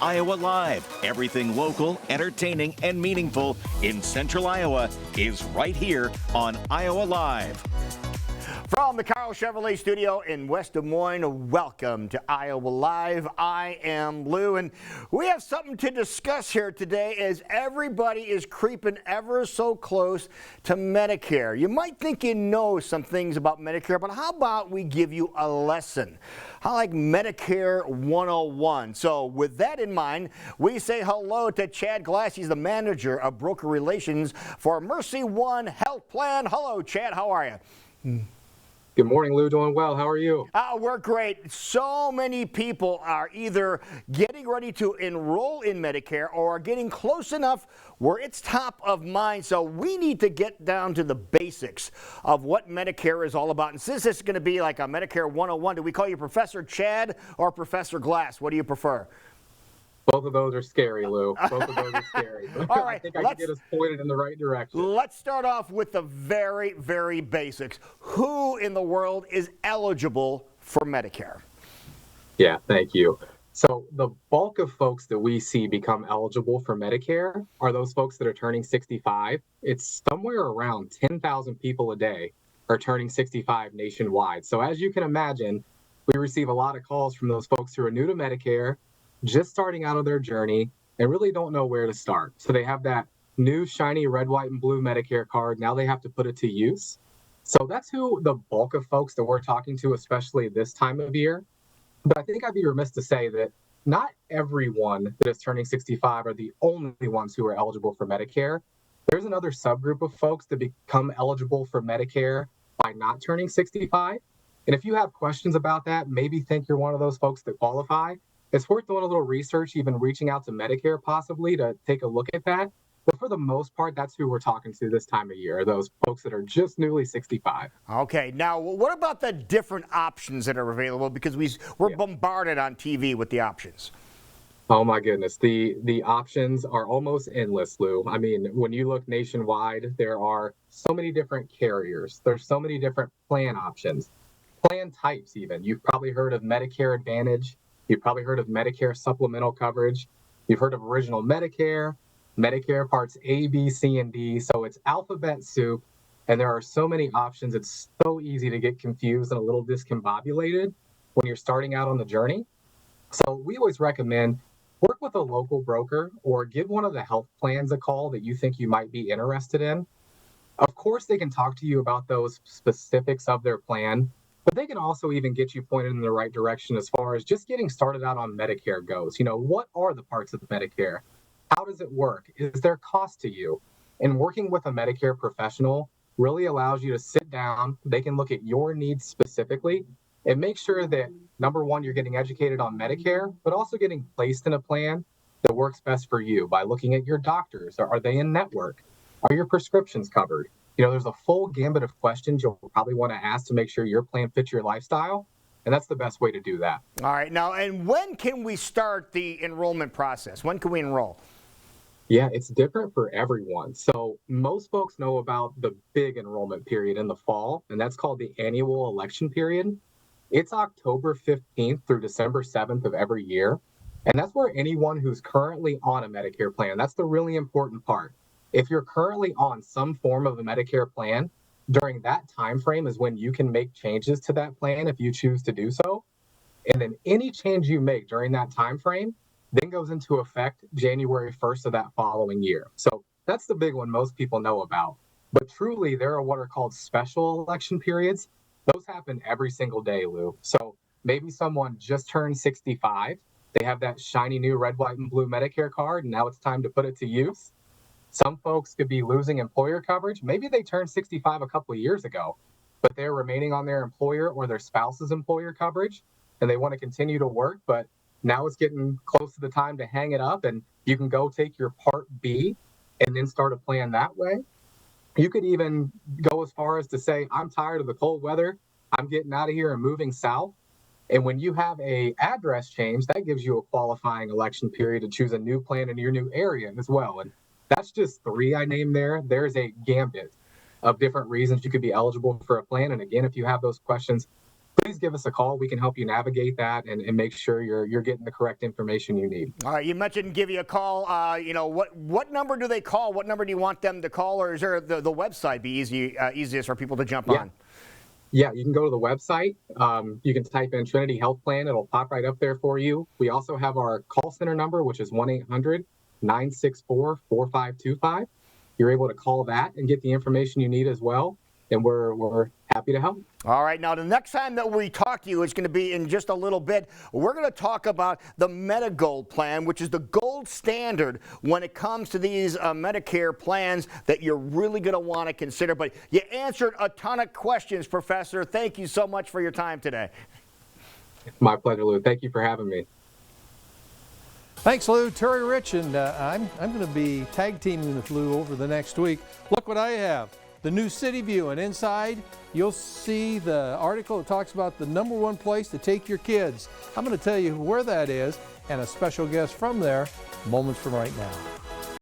Iowa Live. Everything local, entertaining, and meaningful in Central Iowa is right here on Iowa Live. From the Carl Chevrolet studio in West Des Moines, welcome to Iowa Live. I am Lou, and we have something to discuss here today as everybody is creeping ever so close to Medicare. You might think you know some things about Medicare, but how about we give you a lesson? I like Medicare 101. So with that in mind, we say hello to Chad Glass. He's the manager of broker relations for MercyOne Health Plan. Hello, Chad. How are you? Good morning, Lou. Doing well. How are you? We're great. So many people are either getting ready to enroll in Medicare or are getting close enough where it's top of mind. So we need to get down to the basics of what Medicare is all about. And since this is going to be like a Medicare 101, do we call you Professor Chad or Professor Glass? What do you prefer? Both of those are scary, Lou. Both of those are scary. All right, I think I can get us pointed in the right direction. Let's start off with the very, very basics. Who in the world is eligible for Medicare? Yeah, thank you. So the bulk of folks that we see become eligible for Medicare are those folks that are turning 65. It's somewhere around 10,000 people a day are turning 65 nationwide. So as you can imagine, we receive a lot of calls from those folks who are new to Medicare, just starting out on their journey, and really don't know where to start. So they have that new shiny red, white, and blue Medicare card. Now they have to put it to use. So that's who the bulk of folks that we're talking to, especially this time of year. But I think I'd be remiss to say that not everyone that is turning 65 are the only ones who are eligible for Medicare. There's another subgroup of folks that become eligible for Medicare by not turning 65. And if you have questions about that, maybe think you're one of those folks that qualify, it's worth doing a little research, even reaching out to Medicare possibly to take a look at that. But for the most part, that's who we're talking to this time of year, those folks that are just newly 65. Okay, now what about the different options that are available? Because we're bombarded on TV with the options. Oh my goodness, the options are almost endless, Lou. I mean, when you look nationwide, there are so many different carriers. There's so many different plan options, plan types even. You've probably heard of Medicare Advantage. You've probably heard of Medicare supplemental coverage. You've heard of original Medicare, Medicare Parts A, B, C, and D. So it's alphabet soup, and there are so many options. It's so easy to get confused and a little discombobulated when you're starting out on the journey. So we always recommend work with a local broker or give one of the health plans a call that you think you might be interested in. Of course, they can talk to you about those specifics of their plan, but they can also even get you pointed in the right direction as far as just getting started out on Medicare goes. You know, what are the parts of Medicare? How does it work? Is there cost to you? And working with a Medicare professional really allows you to sit down. They can look at your needs specifically and make sure that, number one, you're getting educated on Medicare, but also getting placed in a plan that works best for you by looking at your doctors. Are they in network? Are your prescriptions covered? You know, there's a full gambit of questions you'll probably want to ask to make sure your plan fits your lifestyle, and that's the best way to do that. All right. Now, and when can we start the enrollment process? When can we enroll? Yeah, it's different for everyone. So most folks know about the big enrollment period in the fall, and that's called the annual election period. It's October 15th through December 7th of every year, and that's where anyone who's currently on a Medicare plan, that's the really important part. If you're currently on some form of a Medicare plan, during that time frame is when you can make changes to that plan if you choose to do so. And then any change you make during that time frame then goes into effect January 1st of that following year. So that's the big one most people know about. But truly, there are what are called special election periods. Those happen every single day, Lou. So maybe someone just turned 65. They have that shiny new red, white, and blue Medicare card, and now it's time to put it to use. Some folks could be losing employer coverage. Maybe they turned 65 a couple of years ago, but they're remaining on their employer or their spouse's employer coverage, and they want to continue to work, but now it's getting close to the time to hang it up, and you can go take your Part B and then start a plan that way. You could even go as far as to say, I'm tired of the cold weather. I'm getting out of here and moving south. And when you have a address change, that gives you a qualifying election period to choose a new plan in your new area as well. And that's just 3 I named there. There's a gambit of different reasons you could be eligible for a plan. And again, if you have those questions, please give us a call. We can help you navigate that and make sure you're getting the correct information you need. All right, you mentioned give you a call. What number do they call? What number do you want them to call, or is there the website be easiest for people to jump on? Yeah, you can go to the website. You can type in Trinity Health Plan. It'll pop right up there for you. We also have our call center number, which is 1-800-964-4525. You're able to call that and get the information you need as well. And we're happy to help. All right, now the next time that we talk to you is going to be in just a little bit. We're going to talk about the MediGold plan, which is the gold standard when it comes to these Medicare plans that you're really going to want to consider. But you answered a ton of questions, Professor. Thank you so much for your time today. My pleasure, Lou. Thank you for having me. Thanks, Lou. Terry Rich, and I'm going to be tag teaming with Lou over the next week. Look what I have. The new City View, and inside you'll see the article that talks about the #1 place to take your kids. I'm going to tell you where that is and a special guest from there moments from right now.